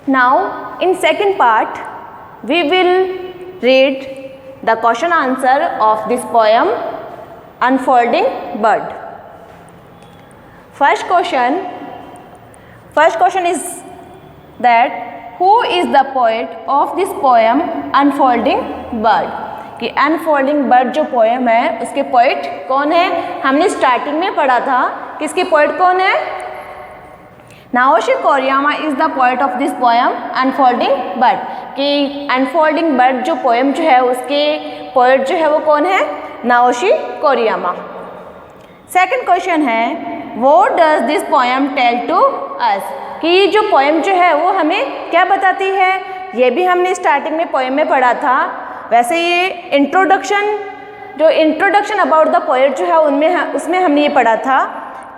Now in second part we will read the question answer of this poem Unfolding Bud. First question is that who is the poet of this poem Unfolding Bud? कि unfolding bird जो poem है उसके poet कौन है? हमने starting में पढ़ा था कि इसके पोइट कौन है? Naoshi Koriyama is the poet of this poem unfolding bird. कि अनफोल्डिंग बर्ड जो पोएम जो है उसके पोएट जो है वो कौन है? Naoshi Koriyama. सेकंड क्वेश्चन है what does this poem tell to us? कि जो पोएम जो है वो हमें क्या बताती है? ये भी हमने स्टार्टिंग में पोएम में पढ़ा था. वैसे ये इंट्रोडक्शन अबाउट द पोएट जो है उसमें हमने ये पढ़ा था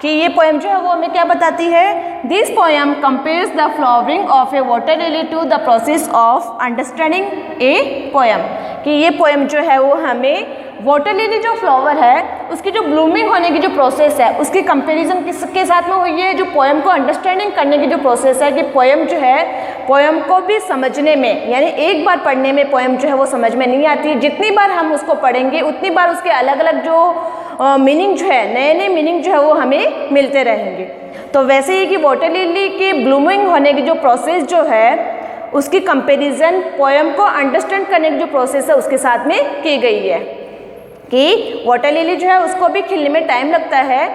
कि ये पोएम जो है वो हमें क्या बताती है? This poem compares the flowering of a water lily to the process of understanding a poem. कि ये पोएम जो है वो हमें वाटर लिली जो फ्लावर है उसकी जो ब्लूमिंग होने की जो प्रोसेस है उसकी कंपैरिजन किसके साथ में हुई है? जो पोएम को अंडरस्टैंडिंग करने की जो प्रोसेस है कि पोएम जो है पोएम को भी समझने में, यानी एक बार पढ़ने में पोएम जो है वो समझ में नहीं आती. जितनी बार हम उसको पढ़ेंगे उतनी बार उसके अलग अलग जो मीनिंग जो है, नए नए मीनिंग जो है वो हमें मिलते रहेंगे. तो वैसे ही कि वाटर लिली की ब्लूमिंग होने की जो प्रोसेस जो है उसकी कंपैरिजन पोएम को अंडरस्टैंड करने की जो प्रोसेस है उसके साथ में की गई है. कि वाटर लिली जो है उसको भी खिलने में टाइम लगता है.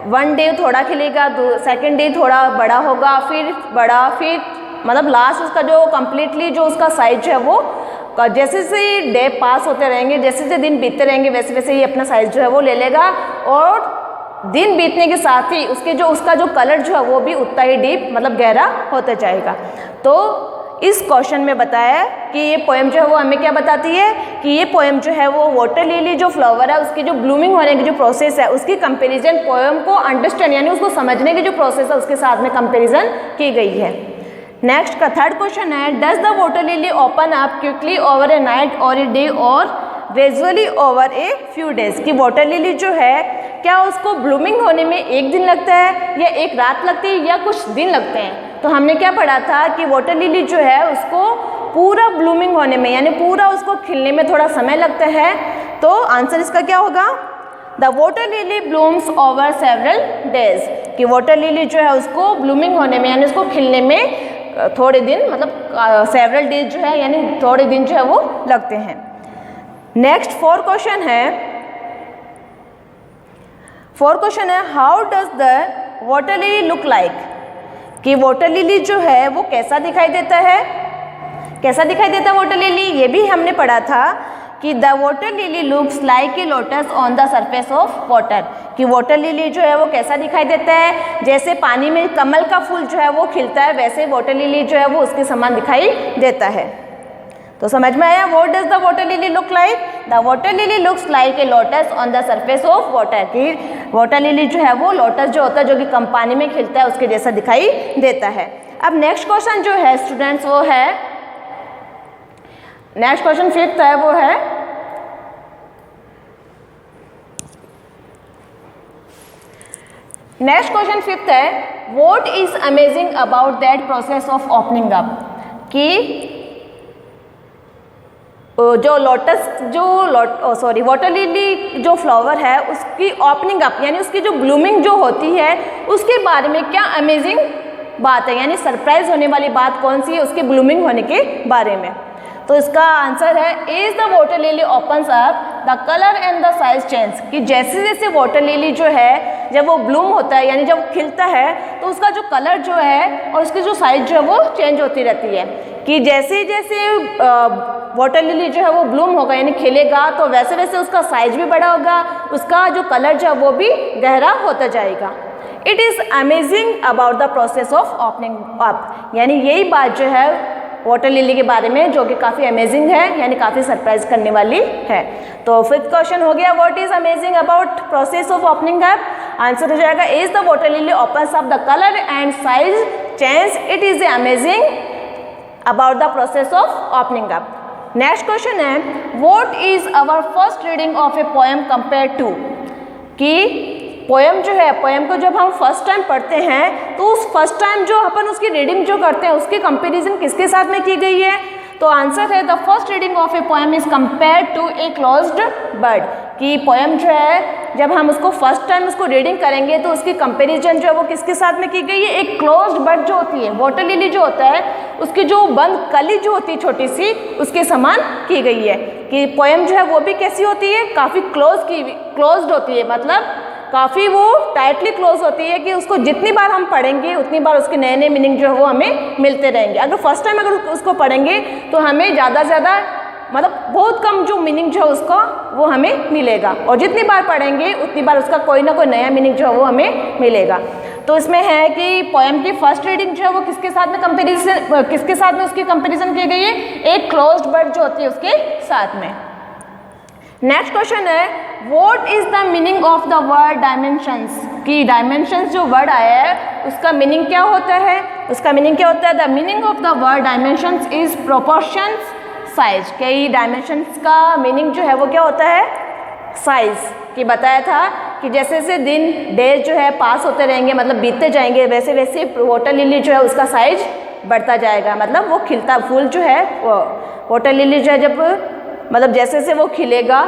वन डे थोड़ा खिलेगा, सेकेंड डे थोड़ा बड़ा होगा, फिर बड़ा, फिर मतलब लास्ट उसका जो कम्प्लीटली जो उसका साइज जो है वो जैसे जैसे डे पास होते रहेंगे, जैसे जैसे दिन बीतते रहेंगे वैसे वैसे ही अपना साइज जो है वो ले लेगा. और दिन बीतने के साथ ही उसका जो कलर जो है वो भी उतना ही डीप मतलब गहरा होता जाएगा. तो इस क्वेश्चन में बताया कि ये पोएम जो है वो हमें क्या बताती है? कि ये पोएम जो है वो वाटर लिली जो फ्लावर है उसकी जो ब्लूमिंग होने की जो प्रोसेस है उसकी कंपैरिजन पोएम को अंडरस्टैंड यानी उसको समझने की जो प्रोसेस है उसके साथ में कंपैरिजन की गई है. नेक्स्ट का थर्ड क्वेश्चन है does the water lily open up quickly over A night और ए डे और gradually over a few days? कि वाटर लिली जो है क्या उसको ब्लूमिंग होने में एक दिन लगता है या एक रात लगती है या कुछ दिन लगते हैं? तो हमने क्या पढ़ा था कि वाटर लिली जो है उसको पूरा ब्लूमिंग होने में यानी पूरा उसको खिलने में थोड़ा समय लगता है. तो आंसर इसका क्या होगा? The water lily blooms over several days. कि वाटर लिली जो है उसको ब्लूमिंग होने में यानी उसको खिलने में थोड़े दिन मतलब सेवरल डेज जो है यानी थोड़े दिन जो है वो लगते हैं. नेक्स्ट फोर्थ क्वेश्चन है how does the water lily look like? कि वाटर लिली जो है वो कैसा दिखाई देता है? कैसा दिखाई देता है वाटर लिली? ये भी हमने पढ़ा था कि the water lily looks like a lotus on the surface of water. कि वाटर लिली जो है वो कैसा दिखाई देता है? जैसे पानी में कमल का फूल जो है वो खिलता है वैसे वाटर लिली जो है वो उसके समान दिखाई देता है. तो समझ में आया? What does the water lily look like? The water lily looks like a lotus on the surface of water. कि वाटर लिली जो है वो लोटस जो होता है जो कि कम पानी में खिलता है उसके जैसा दिखाई देता है. अब नेक्स्ट क्वेश्चन जो है स्टूडेंट्स वो है नेक्स्ट क्वेश्चन फिफ्थ है वो है what is amazing about that process of opening up? कि जो वाटर लिली जो फ्लावर है उसकी ओपनिंग अप यानी उसकी जो ब्लूमिंग जो होती है उसके बारे में क्या अमेजिंग बात है यानी सरप्राइज होने वाली बात कौन सी है उसकी ब्लूमिंग होने के बारे में? तो इसका आंसर है is the water lily opens up the colour and the size change. कि जैसे जैसे वाटर लिली जो है जब वो ब्लूम होता है यानी जब खिलता है तो उसका जो कलर जो है और उसकी जो साइज जो है वो चेंज होती रहती है. कि जैसे जैसे वाटर लिली जो है वो ब्लूम होगा यानी खिलेगा तो वैसे वैसे उसका साइज भी बड़ा होगा, उसका जो कलर जो है वो भी गहरा होता जाएगा. It is amazing about the process of opening up. यानी यही बात जो है वाटर लिली के बारे में जो कि काफ़ी अमेजिंग है यानी काफ़ी सरप्राइज करने वाली है. तो फिफ्थ क्वेश्चन हो गया what is amazing about process of opening up? Answer हो जाएगा is the water lily opens up the colour and size change. It is amazing about the process of opening up. Next question है what is our first reading of a poem compare to? कि poem जो है, poem को जब हम first time पढ़ते हैं तो उस फर्स्ट टाइम जो अपन उसकी रीडिंग जो करते हैं उसकी कंपैरिजन किसके साथ में की गई है? तो आंसर है the first reading of a poem is compared to a closed bird, कि पोएम जो है जब हम उसको फर्स्ट टाइम उसको रीडिंग करेंगे तो उसकी कंपैरिजन जो है वो किसके साथ में की गई है? एक क्लोज्ड बर्ड जो होती है, वाटर लिली जो होता है, उसकी जो बंद कली जो होती है छोटी सी, उसके समान की गई है। कि पोएम जो है वो भी कैसी होती है? काफ़ी क्लोज्ड होती है, मतलब काफ़ी वो टाइटली क्लोज होती है कि उसको जितनी बार हम पढ़ेंगे उतनी बार उसके नए नए मीनिंग जो है वो हमें मिलते रहेंगे। अगर फर्स्ट टाइम अगर उसको पढ़ेंगे तो हमें ज़्यादा से ज़्यादा मतलब बहुत कम जो मीनिंग जो है उसका वो हमें मिलेगा, और जितनी बार पढ़ेंगे उतनी बार उसका कोई ना कोई नया मीनिंग जो है वो हमें मिलेगा। तो इसमें है कि पोएम की फर्स्ट रीडिंग जो है वो किसके साथ में कंपेरिजन, किसके साथ में उसकी कंपेरिजन की गई है? एक क्लोज्ड बर्ड जो होती है उसके साथ में। नेक्स्ट क्वेश्चन है what is the meaning of the word dimensions, कि डायमेंशंस जो वर्ड आया है उसका मीनिंग क्या होता है? उसका मीनिंग क्या होता है? The meaning of the word dimensions is proportions size, कि डायमेंशंस का मीनिंग जो है वो क्या होता है? साइज। कि बताया था कि जैसे जैसे दिन डेज जो है पास होते रहेंगे, मतलब बीतते जाएंगे, वैसे वैसे वाटर लिली जो है उसका साइज बढ़ता जाएगा, मतलब वो खिलता फूल जो है वाटर लिली जो है जब मतलब जैसे जैसे वो खिलेगा,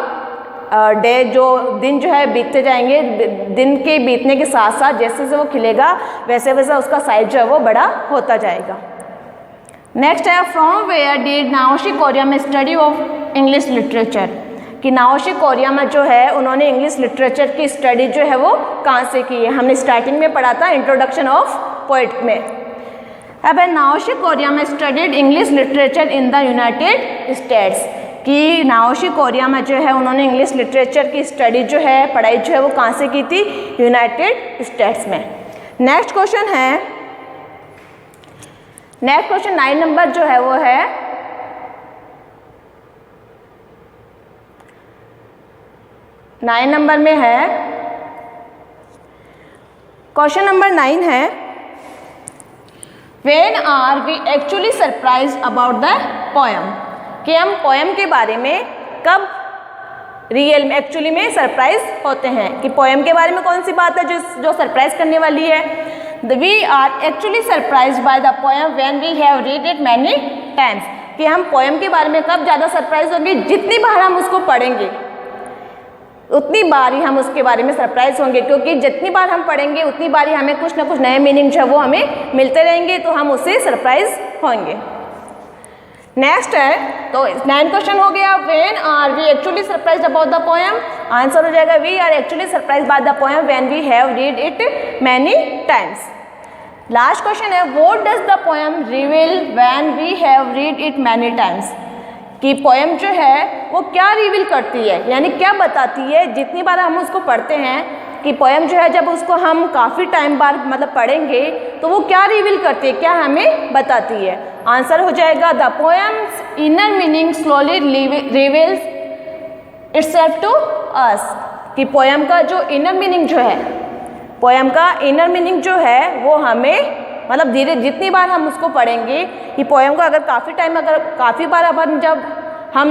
डे जो दिन जो है बीतते जाएंगे, दिन के बीतने के साथ साथ जैसे जैसे वो खिलेगा वैसे वैसे उसका साइज जो है वो बड़ा होता जाएगा। नेक्स्ट है from where did Naoshi Koriyama study of English literature, कि नाओशी कोरियामा जो है उन्होंने इंग्लिश लिटरेचर की स्टडी जो है वो कहाँ से की है? हमने स्टार्टिंग में पढ़ा था इंट्रोडक्शन ऑफ पोएट में। अब है Naoshi Koriyama studied English literature in the United States, कि नाओशी कोरियामा जो है उन्होंने इंग्लिश लिटरेचर की स्टडी जो है पढ़ाई जो है वो कहाँ से की थी? यूनाइटेड स्टेट्स में। नेक्स्ट क्वेश्चन है, नेक्स्ट क्वेश्चन 9 नंबर जो है वो है 9 नंबर में है, क्वेश्चन नंबर 9 है when are we actually surprised about the poem, कि हम पोएम के बारे में कब रियल में एक्चुअली में सरप्राइज होते हैं? कि पोएम के बारे में कौन सी बात है जो सरप्राइज करने वाली है? We are actually surprise by the poem when we have read it many times, कि हम पोएम के बारे में कब ज़्यादा सरप्राइज होंगे? जितनी बार हम उसको पढ़ेंगे उतनी बार ही हम उसके बारे में सरप्राइज होंगे, क्योंकि जितनी बार हम पढ़ेंगे उतनी बार ही हमें कुछ ना कुछ नए मीनिंग जो है वो हमें मिलते रहेंगे, तो हम उससे सरप्राइज होंगे। नेक्स्ट है, तो 9 क्वेश्चन हो गया when are we actually surprised about the poem, answer हो जाएगा we are actually surprised by the poem when we have read it many times. Last question है what does the poem reveal when we have read it many times, कि poem जो है वो क्या reveal करती है, यानी क्या बताती है जितनी बार हम उसको पढ़ते हैं, कि पोएम जो है जब उसको हम काफ़ी टाइम बाद मतलब पढ़ेंगे तो वो क्या रिवील करती है, क्या हमें बताती है? आंसर हो जाएगा the poem's inner meaning slowly reveals itself to us, कि पोएम का जो इनर मीनिंग जो है, पोएम का इनर मीनिंग जो है वो हमें मतलब धीरे जितनी बार हम उसको पढ़ेंगे, कि पोएम को अगर काफ़ी बार अपन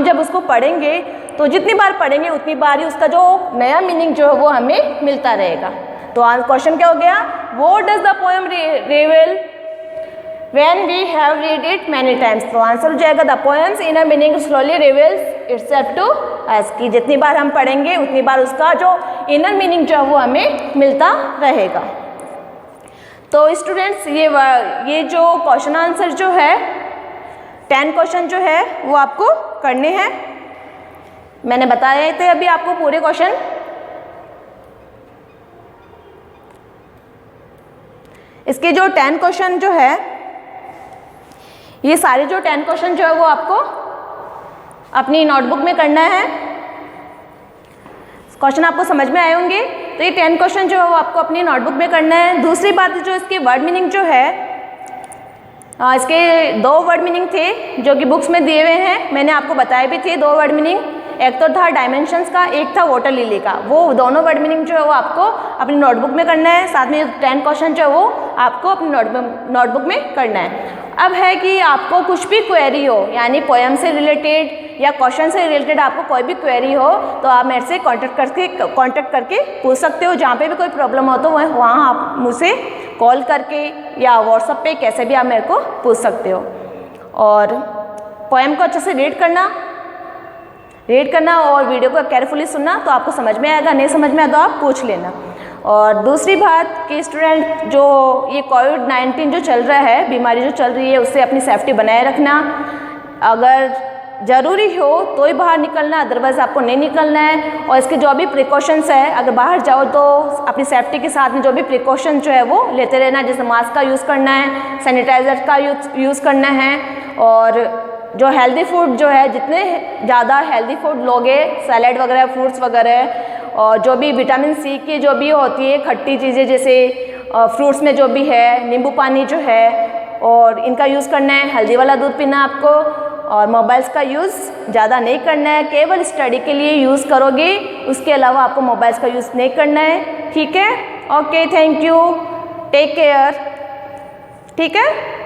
जब उसको पढ़ेंगे तो जितनी बार पढ़ेंगे उतनी बार ही उसका जो नया मीनिंग जो है वो हमें मिलता रहेगा। तो क्वेश्चन क्या हो गया? What does the poem reveal when we have read it many times, तो आंसर हो जाएगा the poem's inner meaning slowly reveals itself to us, कि जितनी बार हम पढ़ेंगे उतनी बार उसका जो इनर मीनिंग जो है वो हमें मिलता रहेगा। तो स्टूडेंट्स ये जो क्वेश्चन आंसर जो है 10 क्वेश्चन जो है वो आपको करने हैं, मैंने बताए थे अभी आपको पूरे क्वेश्चन। इसके जो 10 क्वेश्चन जो है, ये सारे जो 10 क्वेश्चन जो है वो आपको अपनी नोटबुक में करना है। क्वेश्चन आपको समझ में आए होंगे, तो ये 10 क्वेश्चन जो है वो आपको अपनी नोटबुक में करना है। दूसरी बात जो इसकी वर्ड मीनिंग जो है, इसके 2 वर्ड मीनिंग थे जो कि बुक्स में दिए हुए हैं, मैंने आपको बताए भी थे 2 वर्ड मीनिंग, एक तो था डायमेंशंस का, एक था वाटर लिली का। वो दोनों वर्ड मीनिंग जो है वो आपको अपनी नोटबुक में करना है, साथ में 10 क्वेश्चन जो है वो आपको अपनी नोटबुक में करना है। अब है कि आपको कुछ भी क्वेरी हो, यानी पोएम से रिलेटेड या क्वेश्चन से रिलेटेड आपको कोई भी क्वेरी हो तो आप मेरे से कांटेक्ट करके पूछ सकते हो। जहाँ पे भी कोई प्रॉब्लम हो तो वहाँ आप मुझसे कॉल करके या व्हाट्सएप पे कैसे भी आप मेरे को पूछ सकते हो। और पोएम को अच्छे से रीड करना और वीडियो को केयरफुली सुनना तो आपको समझ में आएगा, नहीं समझ में आया तो आप पूछ लेना। और दूसरी बात कि स्टूडेंट जो ये कोविड-19 जो चल रहा है, बीमारी जो चल रही है, उससे अपनी सेफ्टी बनाए रखना। अगर ज़रूरी हो तो ही बाहर निकलना, अदरवाइज़ आपको नहीं निकलना है। और इसके जो भी प्रिकॉशंस है, अगर बाहर जाओ तो अपनी सेफ्टी के साथ में जो भी प्रिकॉशन जो है वो लेते रहना, जैसे मास्क का यूज़ करना है, सैनिटाइज़र का यूज़ करना है। और जो हेल्दी फूड जो है, जितने ज़्यादा हेल्दी फूड लोगे, सैलेड वगैरह, फ्रूट्स वगैरह, और जो भी विटामिन सी की जो भी होती है खट्टी चीज़ें, जैसे फ्रूट्स में जो भी है, नींबू पानी जो है, और इनका यूज़ करना है। हेल्दी वाला दूध पीना आपको, और मोबाइल्स का यूज़ ज़्यादा नहीं करना है, केवल स्टडी के लिए यूज़ करोगे, उसके अलावा आपको मोबाइल्स का यूज़ नहीं करना है। ठीक है, okay, thank you, take care. ठीक है।